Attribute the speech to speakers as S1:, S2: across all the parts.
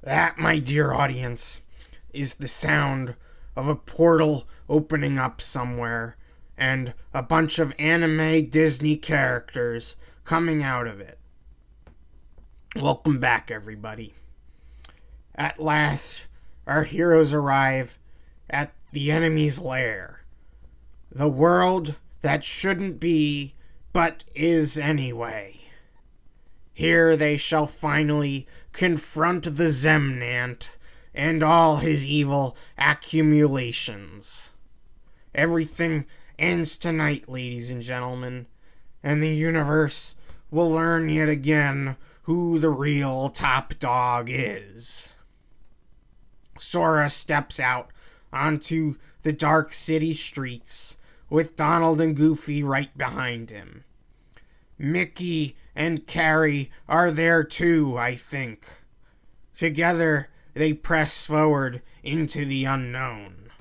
S1: That, my dear audience, is the sound of a portal opening up somewhere and a bunch of anime Disney characters coming out of it. Welcome back, everybody. At last, our heroes arrive at the enemy's lair. The world that shouldn't be, but is anyway. Here they shall finally confront the Zemnant and all his evil accumulations. Everything ends tonight, ladies and gentlemen, and the universe will learn yet again who the real top dog is. Sora steps out onto the dark city streets with Donald and Goofy right behind him. Mickey and Carrie are there too, I think. Together, they press forward into the unknown.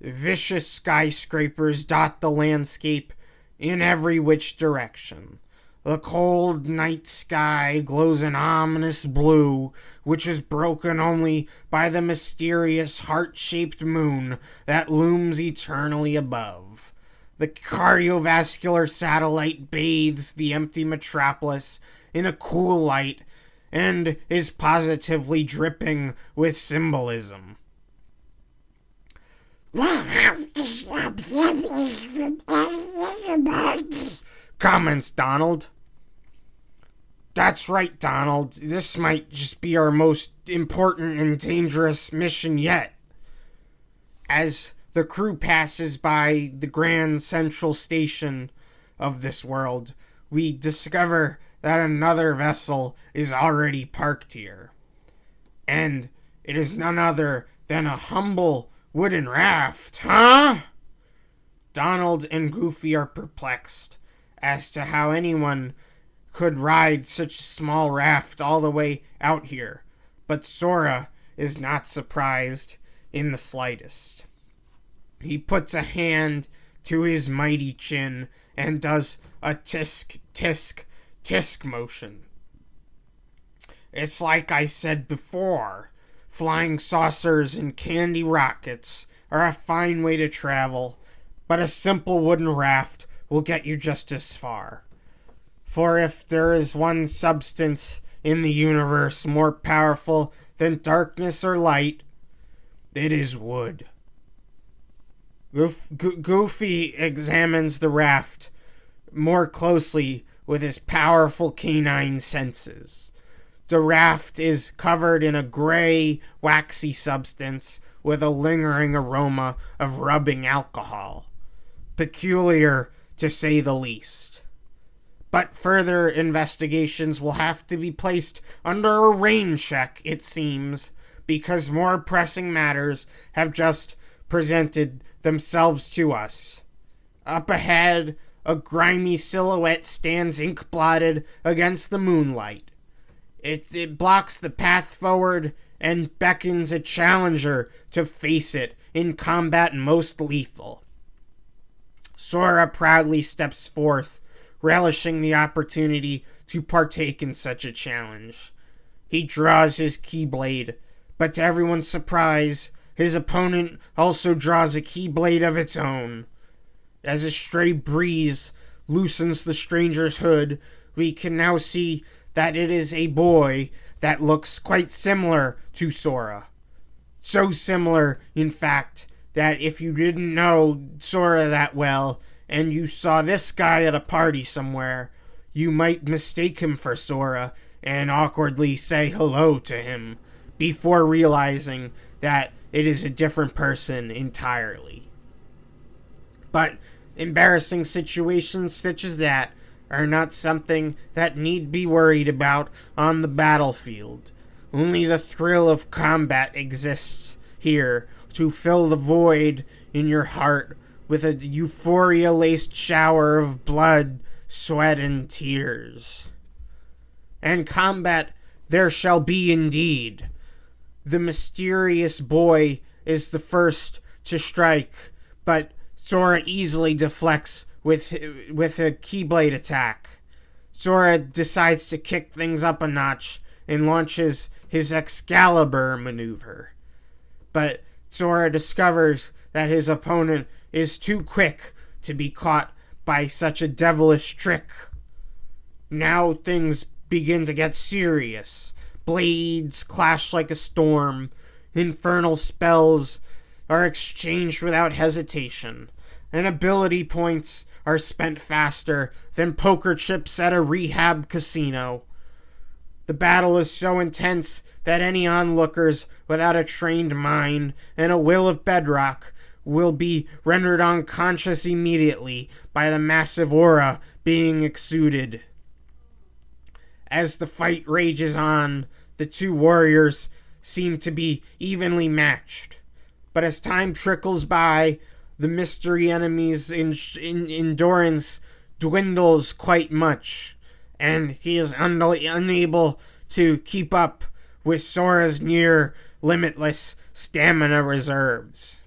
S1: Vicious skyscrapers dot the landscape in every which direction. The cold night sky glows an ominous blue, which is broken only by the mysterious heart-shaped moon that looms eternally above. The cardiovascular satellite bathes the empty metropolis in a cool light and is positively dripping with symbolism. Comments Donald. That's right, Donald. This might just be our most important and dangerous mission yet. As the crew passes by the grand central station of this world, we discover that another vessel is already parked here. And it is none other than a humble wooden raft, huh? Donald and Goofy are perplexed as to how anyone could ride such a small raft all the way out here, but Sora is not surprised in the slightest. He puts a hand to his mighty chin and does a tisk, tisk, tisk motion. It's like I said before, flying saucers and candy rockets are a fine way to travel, but a simple wooden raft will get you just as far. For if there is one substance in the universe more powerful than darkness or light, it is wood. Goofy examines the raft more closely with his powerful canine senses. The raft is covered in a gray, waxy substance with a lingering aroma of rubbing alcohol. Peculiar, to say the least. But further investigations will have to be placed under a rain check, it seems, because more pressing matters have just presented themselves to us. Up ahead, a grimy silhouette stands ink-blotted against the moonlight. It blocks the path forward and beckons a challenger to face it in combat most lethal. Sora proudly steps forth, relishing the opportunity to partake in such a challenge. He draws his Keyblade, but to everyone's surprise, his opponent also draws a Keyblade of its own. As a stray breeze loosens the stranger's hood, we can now see that it is a boy that looks quite similar to Sora. So similar, in fact, that if you didn't know Sora that well, and you saw this guy at a party somewhere, you might mistake him for Sora and awkwardly say hello to him, before realizing that it is a different person entirely. But embarrassing situations such as that are not something that need be worried about on the battlefield. Only the thrill of combat exists here to fill the void in your heart with a euphoria-laced shower of blood, sweat, and tears. And combat there shall be indeed. The mysterious boy is the first to strike, but Sora easily deflects with a Keyblade attack. Sora decides to kick things up a notch and launches his Excalibur maneuver. But Sora discovers that his opponent is too quick to be caught by such a devilish trick. Now things begin to get serious. Blades clash like a storm. Infernal spells are exchanged without hesitation. And ability points are spent faster than poker chips at a rehab casino. The battle is so intense that any onlookers without a trained mind and a will of bedrock will be rendered unconscious immediately by the massive aura being exuded. As the fight rages on, the two warriors seem to be evenly matched. But as time trickles by, the mystery enemy's endurance dwindles quite much, and he is unable to keep up with Sora's near limitless stamina reserves.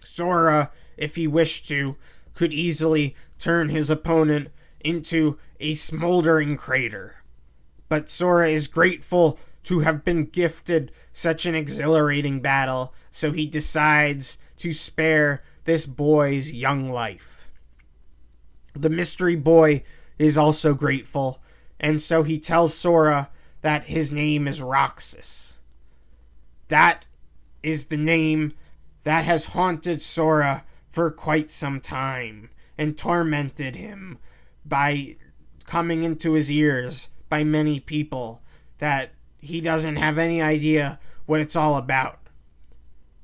S1: Sora, if he wished to, could easily turn his opponent into a smoldering crater. But Sora is grateful to have been gifted such an exhilarating battle, so he decides to spare this boy's young life. The mystery boy is also grateful, and so he tells Sora that his name is Roxas. That is the name that has haunted Sora for quite some time and tormented him by coming into his ears by many people that he doesn't have any idea what it's all about.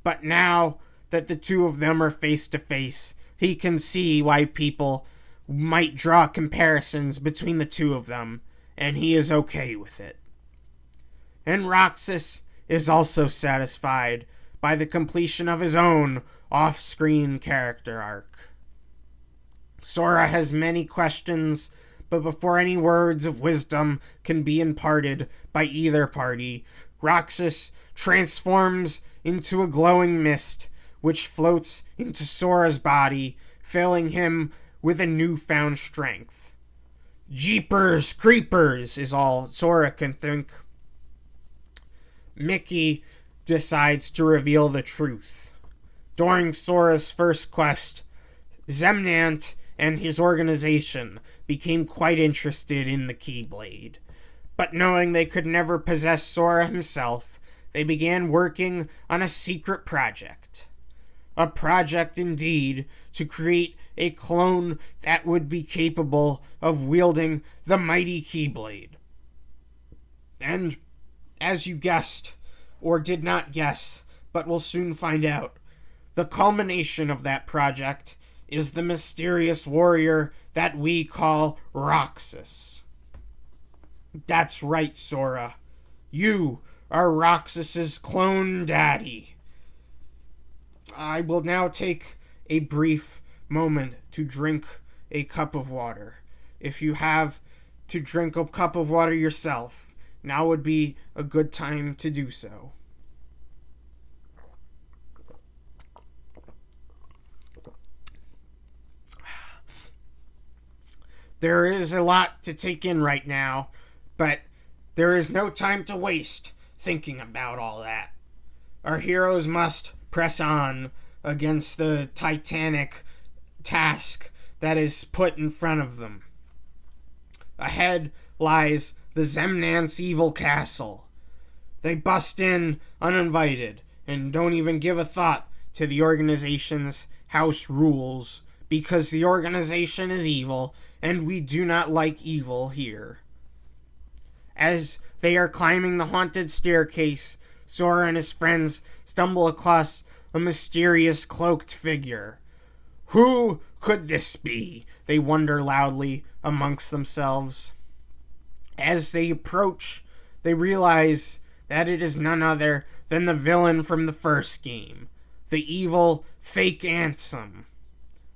S1: But now that the two of them are face to face, he can see why people might draw comparisons between the two of them, and he is okay with it. And Roxas is also satisfied by the completion of his own off-screen character arc. Sora has many questions, but before any words of wisdom can be imparted by either party, Roxas transforms into a glowing mist which floats into Sora's body, filling him with a newfound strength. Jeepers creepers is all Sora can think. Mickey decides to reveal the truth. During Sora's first quest, Zemnant and his organization became quite interested in the Keyblade. But knowing they could never possess Sora himself, they began working on a secret project. A project indeed to create a clone that would be capable of wielding the mighty Keyblade. And, as you guessed, or did not guess, but will soon find out, the culmination of that project is the mysterious warrior that we call Roxas. That's right, Sora. You are Roxas's clone daddy. I will now take a brief moment to drink a cup of water. If you have to drink a cup of water yourself, now would be a good time to do so. There is a lot to take in right now, but there is no time to waste thinking about all that. Our heroes must press on against the titanic task that is put in front of them. Ahead lies the Zemnant's evil castle. They bust in uninvited and don't even give a thought to the organization's house rules, because the organization is evil and we do not like evil here. As they are climbing the haunted staircase, Sora and his friends stumble across a mysterious cloaked figure. Who could this be? They wonder loudly amongst themselves. As they approach, they realize that it is none other than the villain from the first game, the evil fake Ansem.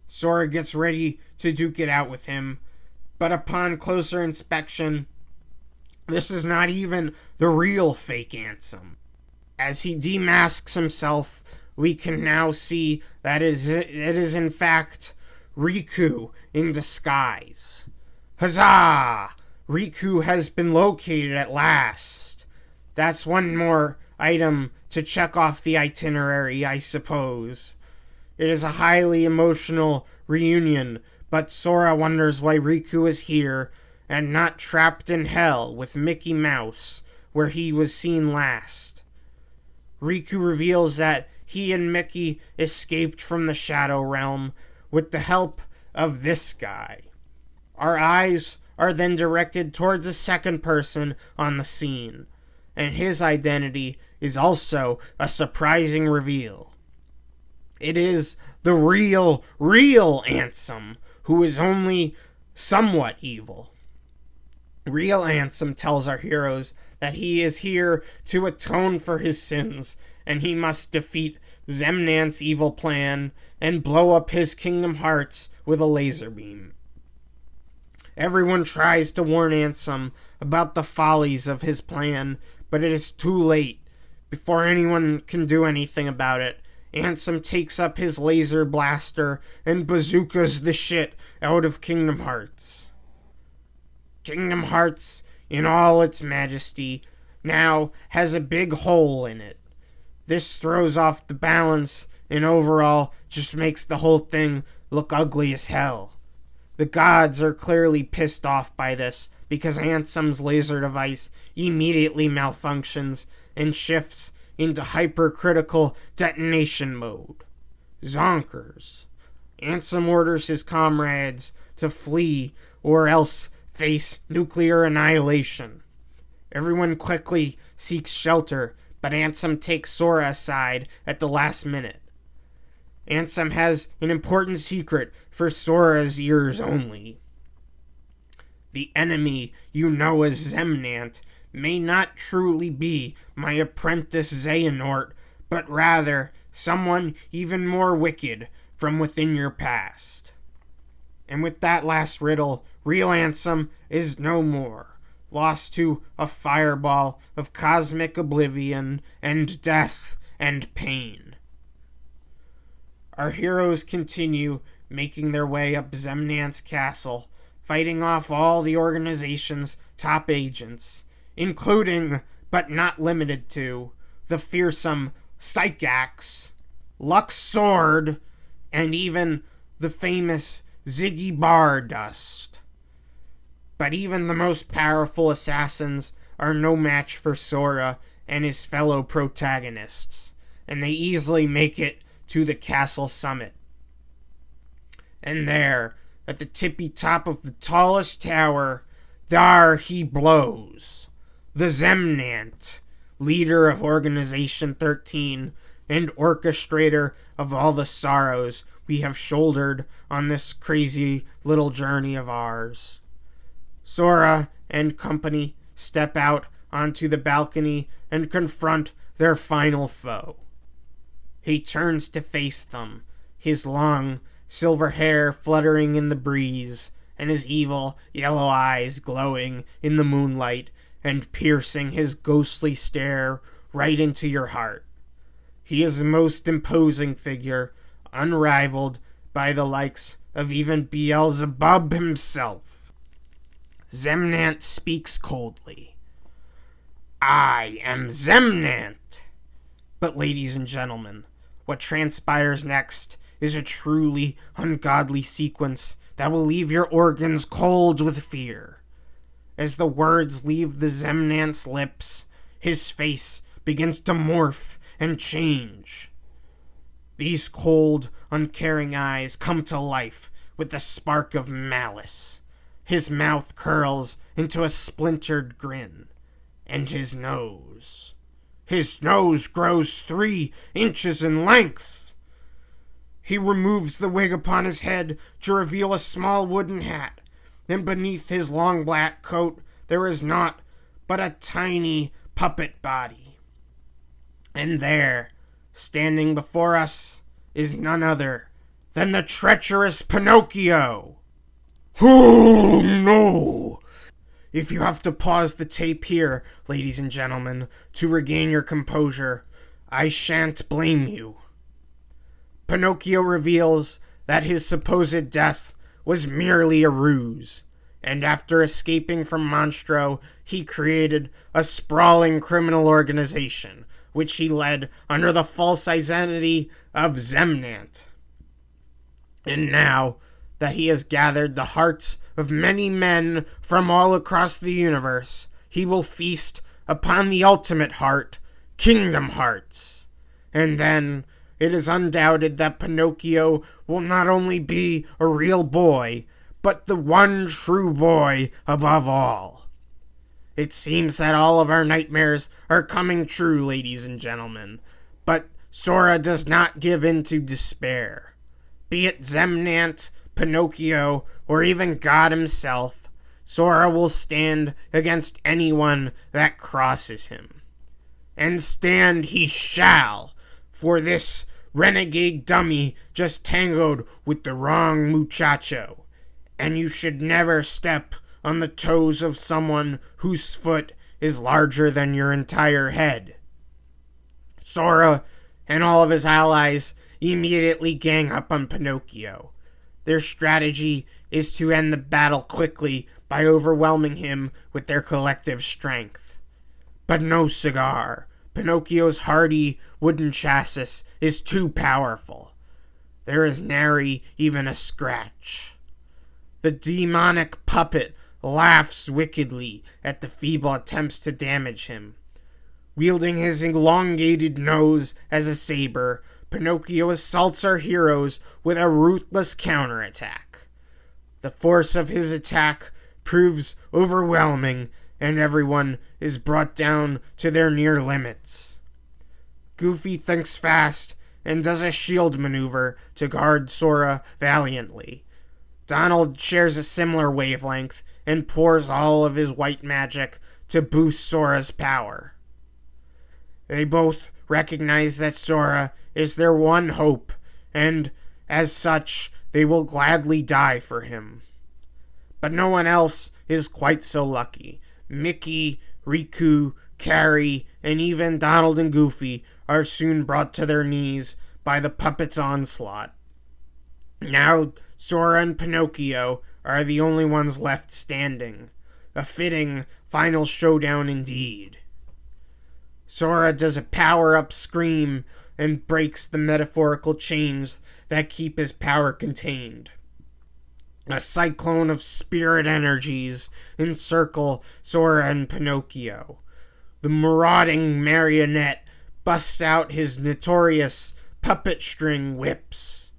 S1: Sora gets ready to duke it out with him, but upon closer inspection, this is not even the real fake Ansem. As he demasks himself, we can now see that it is in fact Riku in disguise. Huzzah! Riku has been located at last. That's one more item to check off the itinerary, I suppose. It is a highly emotional reunion, but Sora wonders why Riku is here and not trapped in hell with Mickey Mouse, where he was seen last. Riku reveals that he and Mickey escaped from the Shadow Realm with the help of this guy. Our eyes are then directed towards a second person on the scene, and his identity is also a surprising reveal. It is the real Ansem, who is only somewhat evil. Real Ansem tells our heroes that he is here to atone for his sins, and he must defeat Zemnant's evil plan and blow up his Kingdom Hearts with a laser beam. Everyone tries to warn Ansem about the follies of his plan, but it is too late. Before anyone can do anything about it, Ansem takes up his laser blaster and bazookas the shit out of Kingdom Hearts. Kingdom Hearts, in all its majesty, now has a big hole in it. This throws off the balance and overall just makes the whole thing look ugly as hell. The gods are clearly pissed off by this because Ansem's laser device immediately malfunctions and shifts into hypercritical detonation mode. Zonkers. Ansem orders his comrades to flee or else face nuclear annihilation. Everyone quickly seeks shelter, but Ansem takes Sora aside at the last minute. Ansem has an important secret for Sora's ears only. The enemy you know as Zemnant may not truly be my apprentice Xehanort, but rather someone even more wicked from within your past. And with that last riddle, real Ansem is no more, lost to a fireball of cosmic oblivion and death and pain. Our heroes continue making their way up Zemnant's castle, fighting off all the organization's top agents, including, but not limited to, the fearsome Sycax, Lux Sword, and even the famous Ziggy Bardust. But even the most powerful assassins are no match for Sora and his fellow protagonists, and they easily make it to the castle summit. And there, at the tippy top of the tallest tower, there he blows. The Zemnant, leader of Organization 13 and orchestrator of all the sorrows we have shouldered on this crazy little journey of ours. Sora and company step out onto the balcony and confront their final foe. He turns to face them, his long, silver hair fluttering in the breeze, and his evil, yellow eyes glowing in the moonlight and piercing his ghostly stare right into your heart. He is a most imposing figure, unrivaled by the likes of even Beelzebub himself. Zemnant speaks coldly. I am Zemnant! But ladies and gentlemen, what transpires next is a truly ungodly sequence that will leave your organs cold with fear. As the words leave the Zemnant's lips, his face begins to morph and change. These cold, uncaring eyes come to life with a spark of malice. His mouth curls into a splintered grin, and his nose grows 3 inches in length. He removes the wig upon his head to reveal a small wooden hat, and beneath his long black coat there is naught but a tiny puppet body. And there, standing before us, is none other than the treacherous Pinocchio. Oh no! If you have to pause the tape here, ladies and gentlemen, to regain your composure, I shan't blame you. Pinocchio reveals that his supposed death was merely a ruse. and after escaping from Monstro, he created a sprawling criminal organization, which he led under the false identity of Zemnant. And now that he has gathered the hearts of many men from all across the universe, he will feast upon the ultimate heart, Kingdom Hearts. And then it is undoubted that Pinocchio will not only be a real boy, but the one true boy above all. It seems that all of our nightmares are coming true, ladies and gentlemen, but Sora does not give in to despair. Be it Zemnant, Pinocchio, or even God himself, Sora will stand against anyone that crosses him. And stand he shall, for this renegade dummy just tangoed with the wrong muchacho, and you should never step on the toes of someone whose foot is larger than your entire head. Sora and all of his allies immediately gang up on Pinocchio. Their strategy is to end the battle quickly by overwhelming him with their collective strength. But no cigar. Pinocchio's hardy wooden chassis is too powerful. There is nary even a scratch. The demonic puppet laughs wickedly at the feeble attempts to damage him. Wielding his elongated nose as a saber, Pinocchio assaults our heroes with a ruthless counterattack. The force of his attack proves overwhelming, and everyone is brought down to their near limits. Goofy thinks fast and does a shield maneuver to guard Sora valiantly. Donald shares a similar wavelength and pours all of his white magic to boost Sora's power. They both recognize that Sora is their one hope, and as such, they will gladly die for him. But no one else is quite so lucky. Mickey, Riku, Carrie, and even Donald and Goofy are soon brought to their knees by the puppet's onslaught. Now Sora and Pinocchio are the only ones left standing. A fitting final showdown indeed. Sora does a power-up scream and breaks the metaphorical chains that keep his power contained. A cyclone of spirit energies encircle Sora and Pinocchio. The marauding marionette busts out his notorious puppet string whips.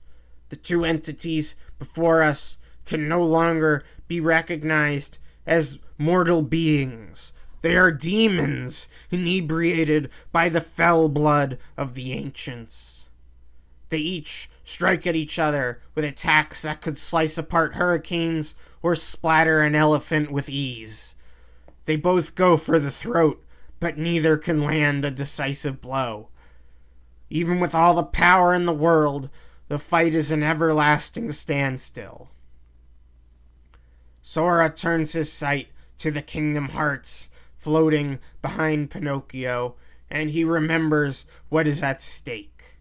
S1: The two entities before us can no longer be recognized as mortal beings. They are demons, inebriated by the fell blood of the ancients. They each strike at each other with attacks that could slice apart hurricanes or splatter an elephant with ease. They both go for the throat, but neither can land a decisive blow. Even with all the power in the world, the fight is an everlasting standstill. Sora turns his sight to the Kingdom Hearts floating behind Pinocchio, and he remembers what is at stake.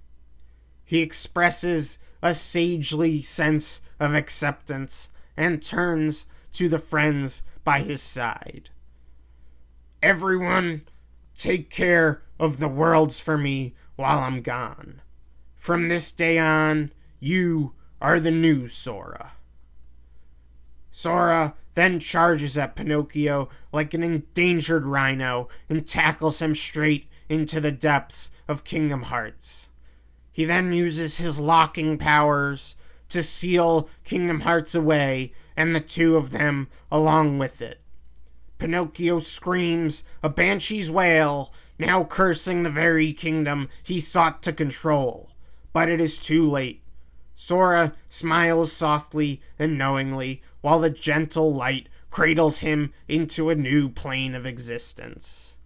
S1: He expresses a sagely sense of acceptance and turns to the friends by his side. Everyone, take care of the worlds for me while I'm gone. From this day on, you are the new Sora. Sora then charges at Pinocchio like an endangered rhino and tackles him straight into the depths of Kingdom Hearts. He then uses his locking powers to seal Kingdom Hearts away, and the two of them along with it. Pinocchio screams a banshee's wail, now cursing the very kingdom he sought to control. But it is too late. Sora smiles softly and knowingly, while the gentle light cradles him into a new plane of existence.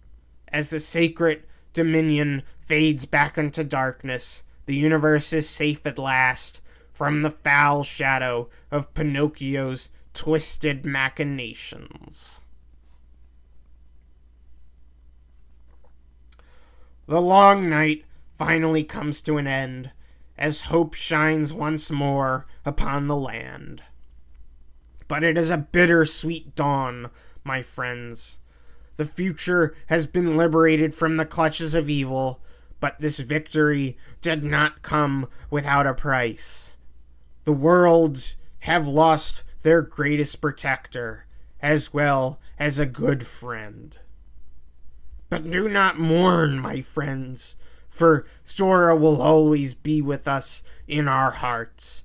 S1: As the sacred dominion fades back into darkness, the universe is safe at last from the foul shadow of Pinocchio's twisted machinations. The long night finally comes to an end, as hope shines once more upon the land. But it is a bittersweet dawn, my friends. The future has been liberated from the clutches of evil, but this victory did not come without a price. The worlds have lost their greatest protector, as well as a good friend. But do not mourn, my friends, for Sora will always be with us in our hearts,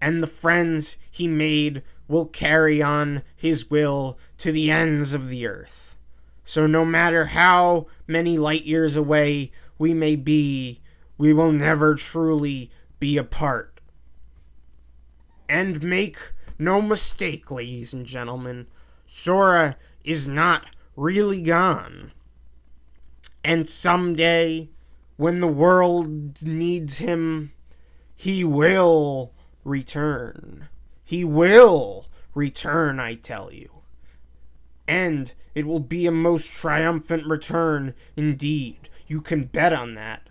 S1: and the friends he made will carry on his will to the ends of the earth. So no matter how many light years away we may be, we will never truly be apart. And make no mistake, ladies and gentlemen, Sora is not really gone. And someday, when the world needs him, he will return. He will return, I tell you. And it will be a most triumphant return indeed. You can bet on that.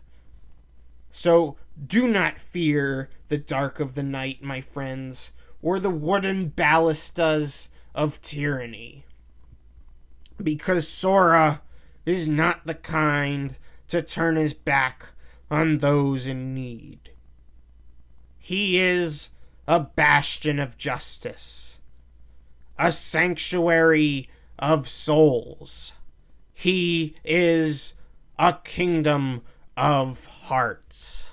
S1: So do not fear the dark of the night, my friends, or the wooden ballustas of tyranny. Because Sora is not the kind to turn his back on those in need. He is a bastion of justice, a sanctuary of souls. He is a kingdom of hearts.